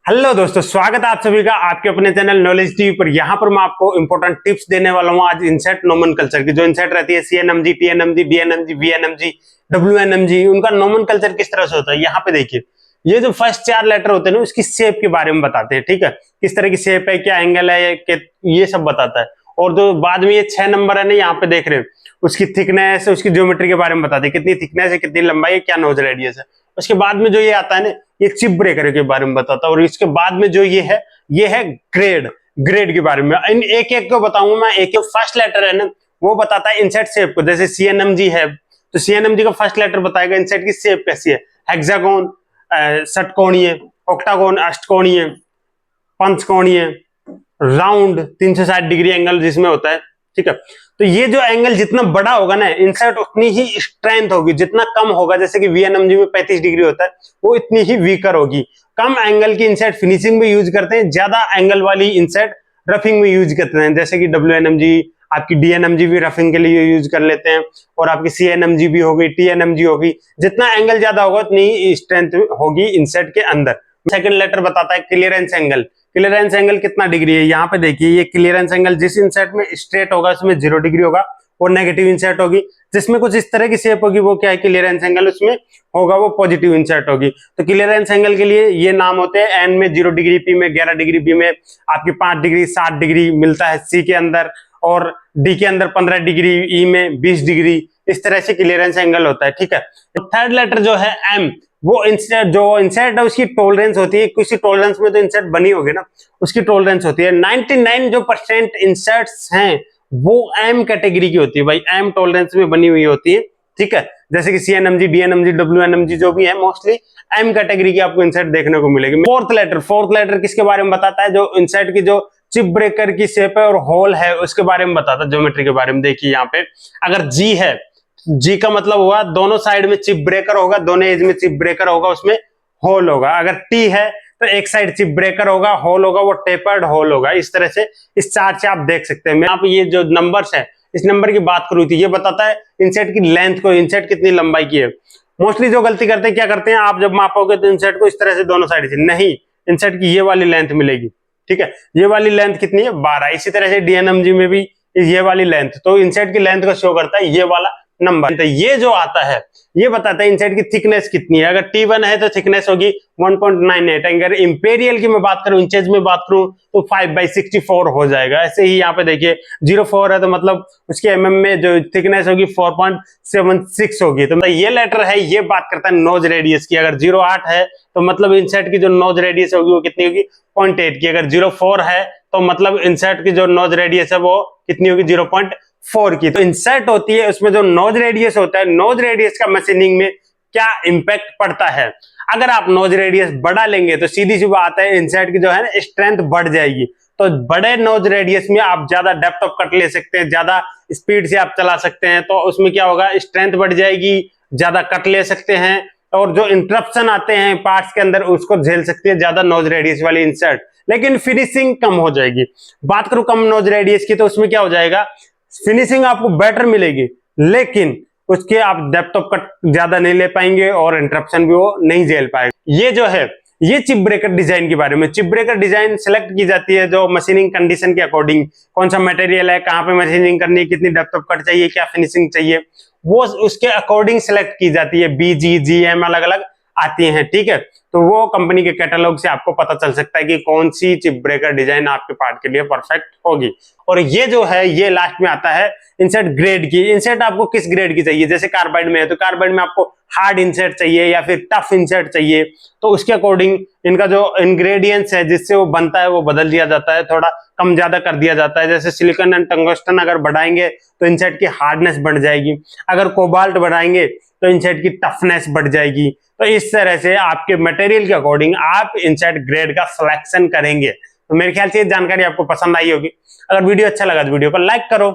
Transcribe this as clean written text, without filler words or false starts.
Hello दोस्तों, स्वागत है आप सभी का आपके अपने चैनल नॉलेज टीवी पर। यहाँ पर मैं आपको इंपॉर्टेंट टिप्स देने वाला हूँ आज इंसेट नोमेनकल्चर की। जो इंसेट रहती है सीएनएमजी, टीएनएमजी, बीएनएमजी, वीएनएमजी, डब्ल्यूएनएमजी, उनका नोमेनकल्चर किस तरह से होता है। यहाँ पे देखिए, ये जो फर्स्ट 4 लेटर होते हैं ना, उसकी शेप के बारे में बताते हैं। ठीक है, किस तरह की शेप है, क्या एंगल है, ये सब बताता है। और जो बाद में ये 6 नंबर है ना, यहाँ पे देख रहे हैं, उसकी थिकनेस, उसकी ज्योमेट्री के बारे में बताते हैं, कितनी थिकनेस है, कितनी लंबाई है, क्या नोज रेडियस है। उसके बाद में जो ये आता है ना, ये चिप ब्रेकर के बारे में बताता है। और इसके बाद में जो ये है ग्रेड। ग्रेड के बारे में इन एक एक को बताऊंगा मैं। एक फर्स्ट लेटर है ना, वो बताता है इंसेट शेप को। जैसे सीएनएमजी है तो सीएनएमजी का फर्स्ट लेटर बताएगा इंसेट की शेप कैसी है। हेक्सागोन, षटकोणीय, ऑक्टागोन अष्टकोणीय, पंचकोणीय, राउंड, 360 डिग्री एंगल जिसमें होता है। ठीक है, तो ये जो एंगल जितना बड़ा होगा ना, इंसर्ट उतनी ही स्ट्रेंथ होगी। जितना कम होगा, जैसे कि वीएनएमजी में 35 डिग्री होता है, वो इतनी ही वीकर होगी। कम एंगल की इंसर्ट फिनिशिंग में यूज करते हैं, ज्यादा एंगल वाली इंसर्ट रफिंग में यूज करते हैं। जैसे कि डब्ल्यूएनएमजी, आपकी डीएनएमजी भी रफिंग के लिए यूज कर लेते हैं, और आपकी सीएनएमजी भी होगी, टीएनएमजी होगी। जितना एंगल ज्यादा होगा उतनी ही स्ट्रेंथ होगी इंसर्ट के अंदर। सेकंड लेटर बताता है क्लियरेंस एंगल। क्लियरेंस एंगल कितना डिग्री है, यहाँ पे देखिए, ये क्लियरेंस एंगल जिस इंसर्ट में स्ट्रेट होगा उसमें 0 डिग्री होगा, और नेगेटिव इंसर्ट होगी जिसमें कुछ इस तरह की शेप होगी, वो क्या है, क्लियरेंस एंगल उसमें होगा, वो पॉजिटिव इंसर्ट होगी। तो क्लियरेंस एंगल के लिए ये नाम होते हैं। एन में 0 डिग्री, पी में 11 डिग्री, बी में आपकी 5 डिग्री, 7 डिग्री मिलता है सी के अंदर, और डी के अंदर 15 डिग्री, ई में 20 डिग्री। इस तरह से क्लियरेंस एंगल होता है। ठीक है, तो थर्ड लेटर जो है एम, वो इंसर्ट है उसकी टॉलरेंस होती है। किसी टॉलरेंस में तो इंसर्ट बनी होगी ना, उसकी टॉलरेंस होती है। 99 जो परसेंट इंसर्ट्स हैं वो एम कैटेगरी की होती है भाई, एम टॉलरेंस में बनी हुई होती है। ठीक है, जैसे कि सीएनएमजी, डीएनएमजी, डब्ल्यूएनएमजी जो भी है, मोस्टली एम कैटेगरी की आपको इंसर्ट देखने को मिलेगी। फोर्थ लेटर किसके बारे में बताता है, जो इंसर्ट की जो चिप ब्रेकर की शेप है और होल है उसके बारे में बताता है, ज्योमेट्री के बारे में। देखिए यहाँ पे अगर जी है, जी का मतलब हुआ दोनों साइड में चिप ब्रेकर होगा, दोनों एज में चिप ब्रेकर होगा, उसमें होल होगा। अगर टी है तो एक साइड चिप ब्रेकर होगा, होल होगा, वो टेपर्ड होल होगा। इस तरह से इस चार्ट से आप देख सकते हैं। मैं आप ये जो नंबर्स है, इस नंबर की बात करूँ थी, ये बताता है इंसेट की लेंथ को, इंसेट कितनी लंबाई की है। मोस्टली जो गलती करते हैं, क्या करते हैं, आप जब मापोगे तो इंसेट को इस तरह से दोनों साइड से नहीं, इंसेट की ये वाली लेंथ मिलेगी। ठीक है, ये वाली लेंथ कितनी है, 12। इसी तरह से डीएनएमजी में भी ये वाली लेंथ, तो इंसेट की लेंथ को शो करता है ये वाला नंबर। तो ये जो आता है ये बताता है इंसेट की थिकनेस कितनी है। अगर T1 है तो थिकनेस होगी 1.98। अगर इंपेरियल की मैं बात करूं, इंचेज में बात करूं, तो 5/64 हो जाएगा। ऐसे ही यहाँ पे देखिए 04 है तो मतलब उसके एमएम में जो थिकनेस होगी 4.76 होगी। तो मतलब ये लेटर है, ये बात करता है नोज रेडियस की। अगर 08 है तो मतलब इंसेट की जो नोज रेडियस होगी वो कितनी होगी, 0.8 की। अगर 04 है तो मतलब इंसेट की जो नोज रेडियस है वो कितनी होगी, 0.4 की। तो इंसर्ट होती है, उसमें जो नोज रेडियस होता है, नोज रेडियस का मशीनिंग में क्या इंपैक्ट पड़ता है। अगर आप नोज रेडियस बढ़ा लेंगे तो सीधी सी बात है, इंसर्ट की जो है ना स्ट्रेंथ बढ़ जाएगी। तो बड़े नोज रेडियस में आप ज्यादा डेप्थ ऑफ कट ले सकते हैं, ज्यादा स्पीड से आप चला सकते हैं, तो उसमें क्या होगा, स्ट्रेंथ बढ़ जाएगी, ज्यादा कट ले सकते हैं, और जो इंटरप्शन आते हैं पार्ट्स के अंदर उसको झेल सकती है ज्यादा नोज रेडियस वाली इंसर्ट। लेकिन फिनिशिंग कम हो जाएगी। बात करूं कम नोज रेडियस की, तो उसमें क्या हो जाएगा, फिनिशिंग आपको बेटर मिलेगी, लेकिन उसके आप डेप्थ ऑफ कट ज्यादा नहीं ले पाएंगे, और इंटरप्शन भी वो नहीं झेल पाएगा। ये जो है, ये चिप ब्रेकर डिजाइन के बारे में। चिप ब्रेकर डिजाइन सिलेक्ट की जाती है जो मशीनिंग कंडीशन के अकॉर्डिंग, कौन सा मटेरियल है, कहां पे मशीनिंग करनी है, कितनी डेप्थ ऑफ कट चाहिए, क्या फिनिशिंग चाहिए, वो उसके अकॉर्डिंग सिलेक्ट की जाती है। BG, GM अलग अलग आती हैं। ठीक है, तो वो कंपनी के कैटलॉग से आपको पता चल सकता है कि कौन सी चिप ब्रेकर डिजाइन आपके पार्ट के लिए परफेक्ट होगी। और ये जो है, ये लास्ट में आता है इंसर्ट ग्रेड की। इंसर्ट आपको किस ग्रेड की चाहिए, जैसे कार्बाइड में है तो कार्बाइड में आपको हार्ड इंसर्ट चाहिए या फिर टफ इंसर्ट चाहिए, तो उसके अकॉर्डिंग इनका जो इंग्रेडिएंट्स है जिससे वो बनता है वो बदल दिया जाता है, थोड़ा कम ज्यादा कर दिया जाता है। जैसे सिलिकॉन एंड टंगस्टन अगर बढ़ाएंगे तो इंसर्ट की हार्डनेस बढ़ जाएगी, अगर कोबाल्ट बढ़ाएंगे तो इंसर्ट की टफनेस बढ़ जाएगी। तो इस तरह से आपके मटेरियल के अकॉर्डिंग आप इंसर्ट ग्रेड का सिलेक्शन करेंगे। तो मेरे ख्याल से ये जानकारी आपको पसंद आई होगी। अगर वीडियो अच्छा लगा तो वीडियो को लाइक करो।